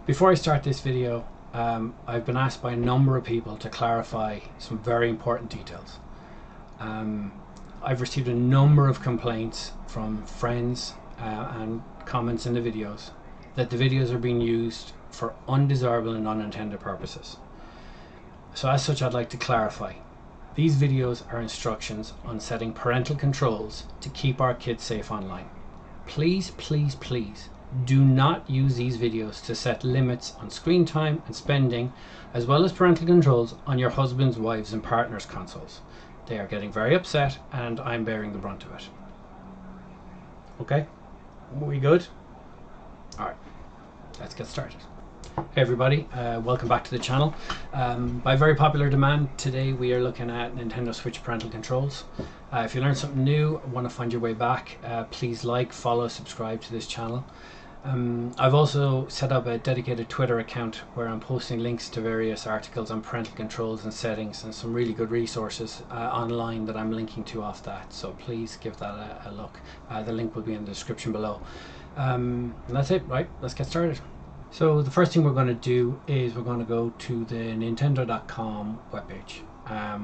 Before I start this video, I've been asked by a number of people to clarify some very important details. I've received a number of complaints from friends and comments in the videos that the videos are being used for undesirable and unintended purposes. So as such, I'd like to clarify. These videos are instructions on setting parental controls to keep our kids safe online. Please, please, please do not use these videos to set limits on screen time and spending, as well as parental controls on your husbands, wives and partners' consoles. They are getting very upset and I'm bearing the brunt of it. Okay, we good? Alright, let's get started. Hey everybody, welcome back to the channel. By very popular demand, today we are looking at Nintendo Switch parental controls. If you learned something new, want to find your way back, please like, follow, subscribe to this channel. I've also set up a dedicated Twitter account where I'm posting links to various articles on parental controls and settings and some really good resources online that I'm linking to off that, so please give that a look. The link will be in the description below. And that's it, right? Let's get started. So the first thing we're going to do is we're going to go to the Nintendo.com webpage.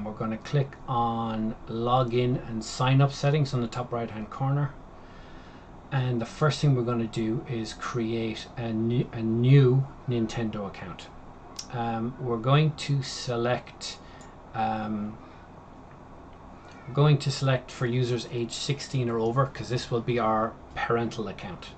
We're going to click on login and sign up settings on the top right hand corner. And the first thing we're going to do is create a new Nintendo account. We're going to select for users age 16 or over, because this will be our parental account.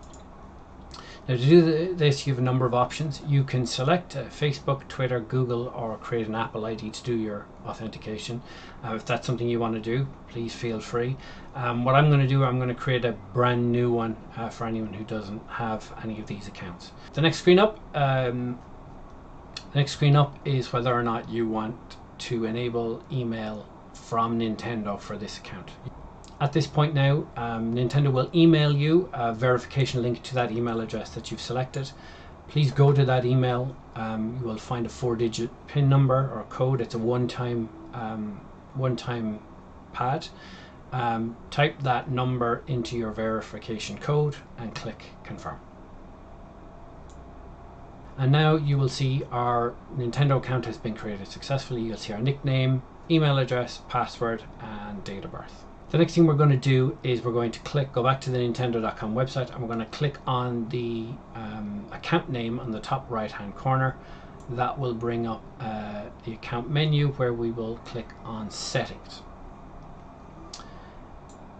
Now to do this, you have a number of options. You can select Facebook, Twitter, Google, or create an Apple ID to do your authentication. If that's something you want to do, please feel free. What I'm going to do, I'm going to create a brand new one for anyone who doesn't have any of these accounts. The next screen up is whether or not you want to enable email from Nintendo for this account. At this point now, Nintendo will email you a verification link to that email address that you've selected. Please go to that email. You will find a 4-digit PIN number or code. It's a one-time pad. Type that number into your verification code and click confirm. And now you will see our Nintendo account has been created successfully. You'll see our nickname, email address, password and date of birth. The next thing we're going to do is we're going to go back to the Nintendo.com website, and we're going to click on the account name on the top right hand corner. That will bring up the account menu where we will click on settings.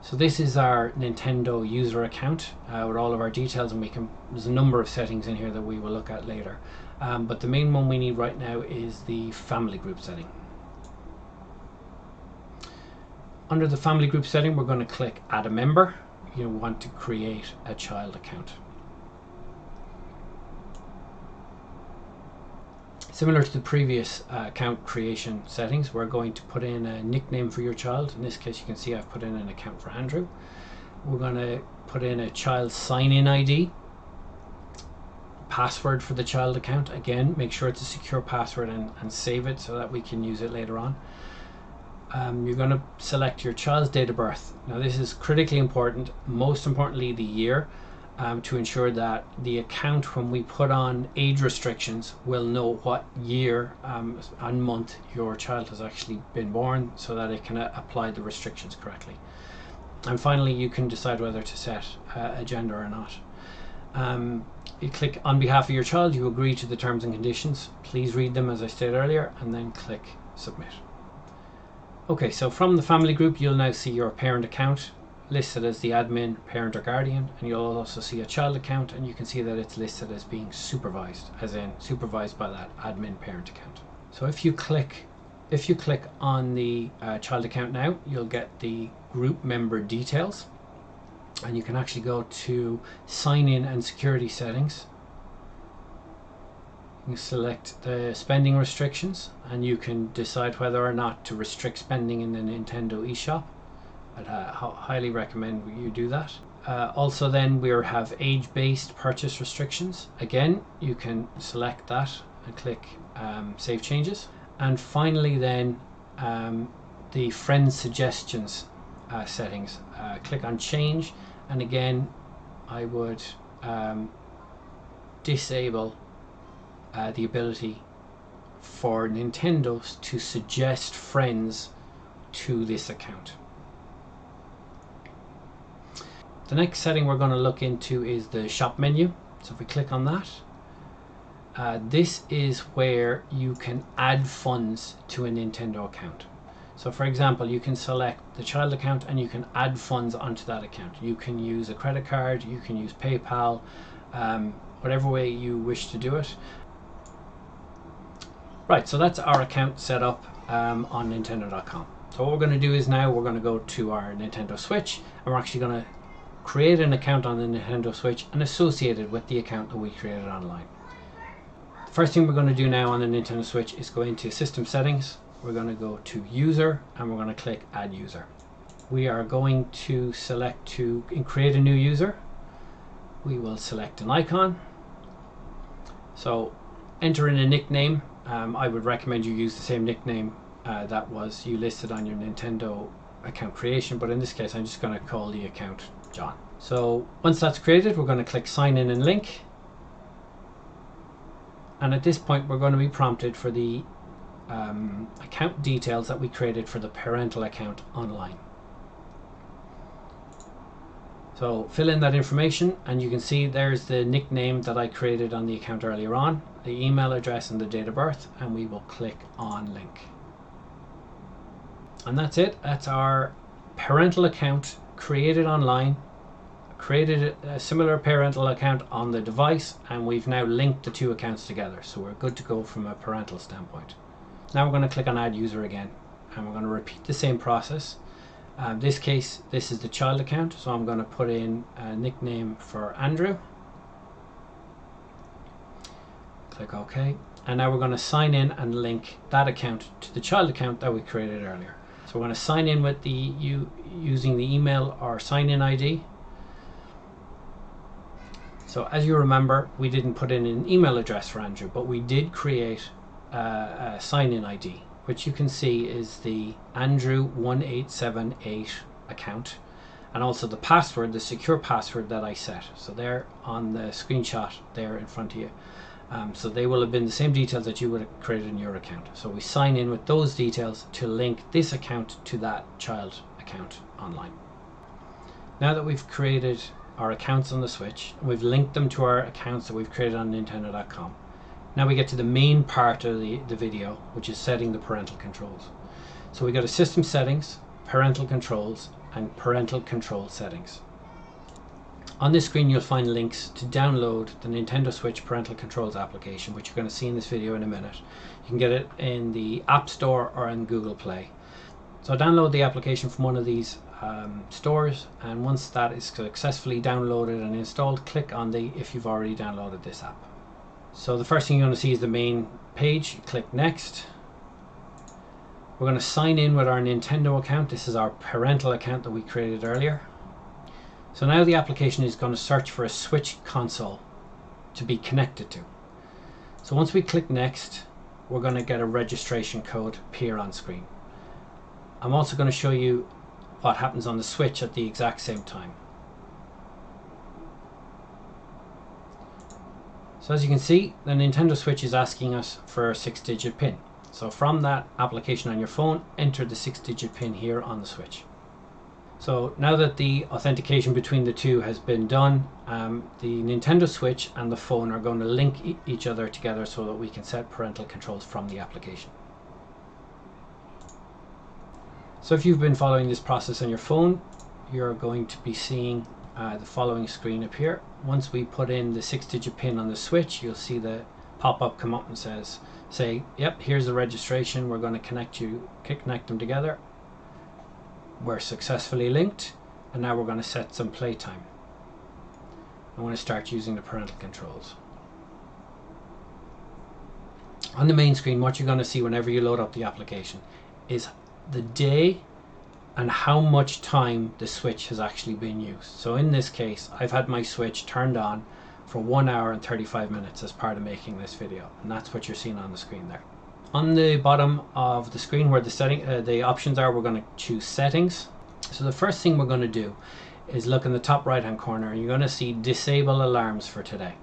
So this is our Nintendo user account with all of our details, and there's a number of settings in here that we will look at later. But the main one we need right now is the family group setting. Under the family group setting, we're going to click add a member. You want to create a child account. Similar to the previous account creation settings, we're going to put in a nickname for your child. In this case, you can see I've put in an account for Andrew. We're going to put in a child sign-in ID. Password for the child account. Again, make sure it's a secure password and save it so that we can use it later on. You're going to select your child's date of birth. Now this is critically important, most importantly the year, to ensure that the account, when we put on age restrictions, will know what year and month your child has actually been born, so that it can apply the restrictions correctly. And finally, you can decide whether to set a gender or not. You click on behalf of your child, you agree to the terms and conditions. Please read them as I stated earlier, and then click submit. Okay, so from the family group, you'll now see your parent account listed as the admin, parent or guardian, and you'll also see a child account, and you can see that it's listed as being supervised, as in supervised by that admin parent account. So if you click on the child account now, you'll get the group member details, and you can actually go to sign in and security settings. You select the spending restrictions, and you can decide whether or not to restrict spending in the Nintendo eShop. I'd highly recommend you do that. Also then we have age-based purchase restrictions. Again, you can select that and click Save Changes. And finally then the friend suggestions settings. Click on Change, and again I would disable the ability for Nintendo to suggest friends to this account. The next setting we're going to look into is the shop menu. So if we click on that, this is where you can add funds to a Nintendo account. So for example, you can select the child account and you can add funds onto that account. You can use a credit card, you can use PayPal, whatever way you wish to do it. Right, so that's our account set up on Nintendo.com. So what we're going to do is now we're going to go to our Nintendo Switch, and we're actually going to create an account on the Nintendo Switch and associate it with the account that we created online. The first thing we're going to do now on the Nintendo Switch is go into System Settings. We're going to go to User and we're going to click Add User. We are going to select to create a new user. We will select an icon. So enter in a nickname. I would recommend you use the same nickname that was you listed on your Nintendo account creation, but in this case I'm just going to call the account John. So once that's created, we're going to click Sign In and Link, and at this point we're going to be prompted for the account details that we created for the parental account online. So fill in that information, and you can see there's the nickname that I created on the account earlier on, the email address and the date of birth, and we will click on Link. And that's it. That's our parental account created online, created a similar parental account on the device, and we've now linked the two accounts together. So we're good to go from a parental standpoint. Now we're going to click on Add User again, and we're going to repeat the same process. This case, this is the child account, so I'm going to put in a nickname for Andrew. Click OK, and now we're going to sign in and link that account to the child account that we created earlier. So we're going to sign in with using the email or sign-in ID. So as you remember, we didn't put in an email address for Andrew, but we did create a sign-in ID, which you can see is the Andrew1878 account, and also the password, the secure password that I set. So they're on the screenshot there in front of you. So they will have been the same details that you would have created in your account. So we sign in with those details to link this account to that child account online. Now that we've created our accounts on the Switch, and we've linked them to our accounts that we've created on Nintendo.com, now we get to the main part of the video, which is setting the parental controls. So we go to System Settings, Parental Controls, and Parental Control Settings. On this screen you'll find links to download the Nintendo Switch Parental Controls application, which you're going to see in this video in a minute. You can get it in the App Store or in Google Play. So download the application from one of these stores, and once that is successfully downloaded and installed, click on the if you've already downloaded this app. So the first thing you're going to see is the main page. Click Next. We're going to sign in with our Nintendo account. This is our parental account that we created earlier. So now the application is going to search for a Switch console to be connected to. So once we click Next, we're going to get a registration code appear on screen. I'm also going to show you what happens on the Switch at the exact same time. So as you can see, the Nintendo Switch is asking us for a 6-digit PIN. So from that application on your phone, enter the 6-digit PIN here on the Switch. So now that the authentication between the two has been done, the Nintendo Switch and the phone are going to link each other together so that we can set parental controls from the application. So if you've been following this process on your phone, you're going to be seeing the following screen appear. Once we put in the 6-digit PIN on the Switch, you'll see the pop-up come up and say, yep, here's the registration, we're going to connect them together. We're successfully linked, and now we're going to set some playtime. I'm going to start using the parental controls. On the main screen, what you're going to see whenever you load up the application is the day and how much time the Switch has actually been used. So in this case, I've had my Switch turned on for 1 hour and 35 minutes as part of making this video, and that's what you're seeing on the screen there. On the bottom of the screen where the options are, we're going to choose Settings. So the first thing we're going to do is look in the top right hand corner, and you're going to see Disable Alarms for today.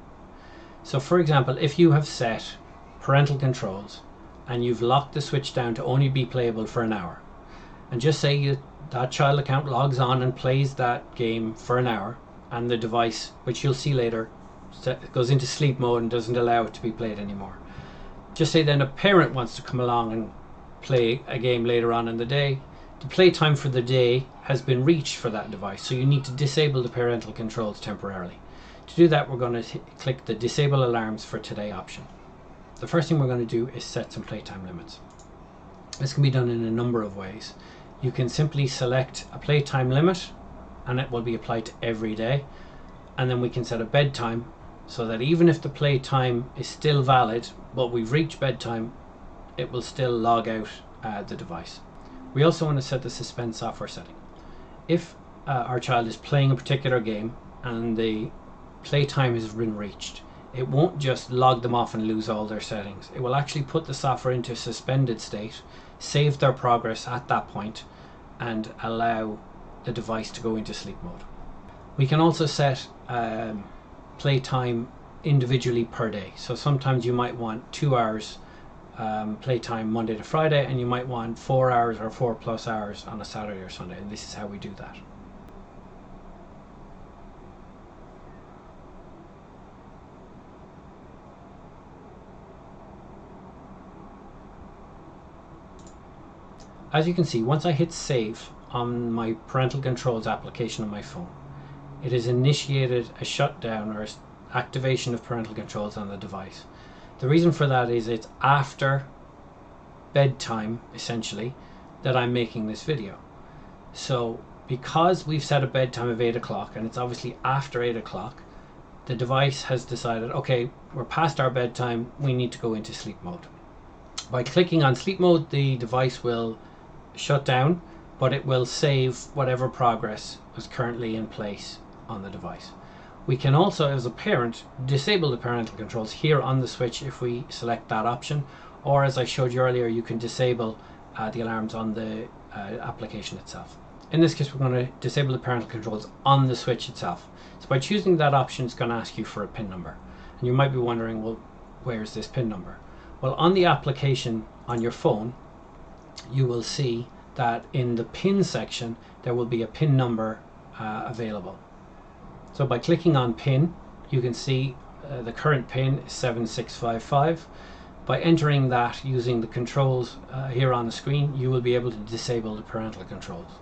So for example, if you have set parental controls and you've locked the Switch down to only be playable for an hour, and just say that child account logs on and plays that game for an hour, and the device, which you'll see later, goes into sleep mode and doesn't allow it to be played anymore. Just say then a parent wants to come along and play a game later on in the day. The playtime for the day has been reached for that device, so you need to disable the parental controls temporarily. To do that, we're going to click the Disable Alarms for Today option. The first thing we're going to do is set some playtime limits. This can be done in a number of ways. You can simply select a playtime limit and it will be applied to every day, and then we can set a bedtime so that even if the playtime is still valid but we've reached bedtime, it will still log out the device. We also want to set the suspend software setting. If our child is playing a particular game and the playtime has been reached, it won't just log them off and lose all their settings. It will actually put the software into a suspended state, save their progress at that point, and allow the device to go into sleep mode. We can also set playtime individually per day. So sometimes you might want 2 hours playtime Monday to Friday, and you might want 4 hours or 4+ hours on a Saturday or Sunday, and this is how we do that. As you can see, once I hit save on my parental controls application on my phone, it has initiated a shutdown or activation of parental controls on the device. The reason for that is it's after bedtime, essentially, that I'm making this video. So because we've set a bedtime of 8 o'clock and it's obviously after 8 o'clock, the device has decided, okay, we're past our bedtime, we need to go into sleep mode. By clicking on sleep mode, the device will shut down, but it will save whatever progress was currently in place on the device. We can also, as a parent, disable the parental controls here on the Switch if we select that option, or as I showed you earlier, you can disable the alarms on the application itself. In this case, we're going to disable the parental controls on the Switch itself. So by choosing that option, it's going to ask you for a PIN number. And you might be wondering, well, where's this PIN number? Well, on the application on your phone, you will see that in the PIN section, there will be a PIN number available. So by clicking on PIN, you can see the current PIN is 7655. By entering that using the controls here on the screen, you will be able to disable the parental controls.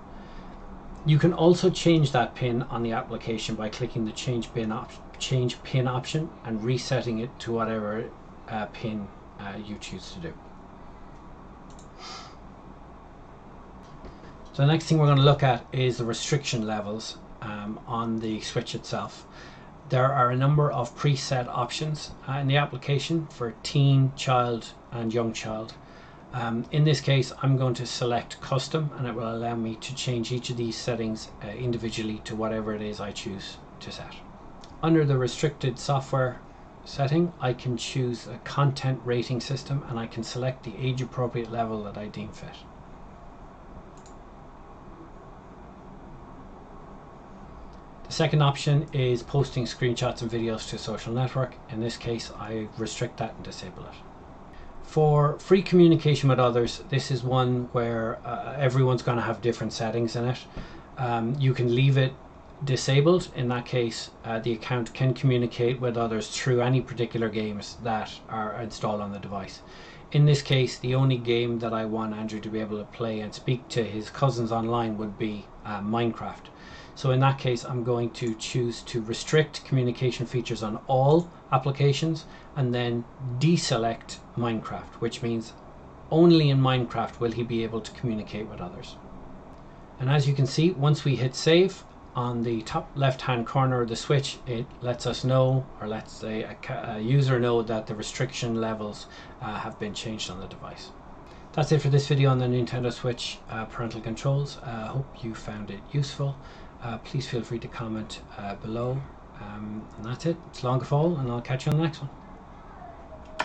You can also change that PIN on the application by clicking the change PIN option and resetting it to whatever PIN you choose to do. So the next thing we're going to look at is the restriction levels on the Switch itself. There are a number of preset options in the application for teen, child and young child. In this case, I'm going to select custom, and it will allow me to change each of these settings individually to whatever it is I choose to set. Under the restricted software setting, I can choose a content rating system, and I can select the age appropriate level that I deem fit. The second option is posting screenshots and videos to a social network. In this case, I restrict that and disable it. For free communication with others, this is one where everyone's going to have different settings in it. You can leave it disabled. In that case, the account can communicate with others through any particular games that are installed on the device. In this case, the only game that I want Andrew to be able to play and speak to his cousins online would be Minecraft. So in that case, I'm going to choose to restrict communication features on all applications and then deselect Minecraft, which means only in Minecraft will he be able to communicate with others. And as you can see, once we hit save, on the top left hand corner of the Switch, it lets us know, or lets a user know, that the restriction levels have been changed on the device. That's it for this video on the Nintendo Switch parental controls. I hope you found it useful. Please feel free to comment below. And that's it. It's long fall, and I'll catch you on the next one.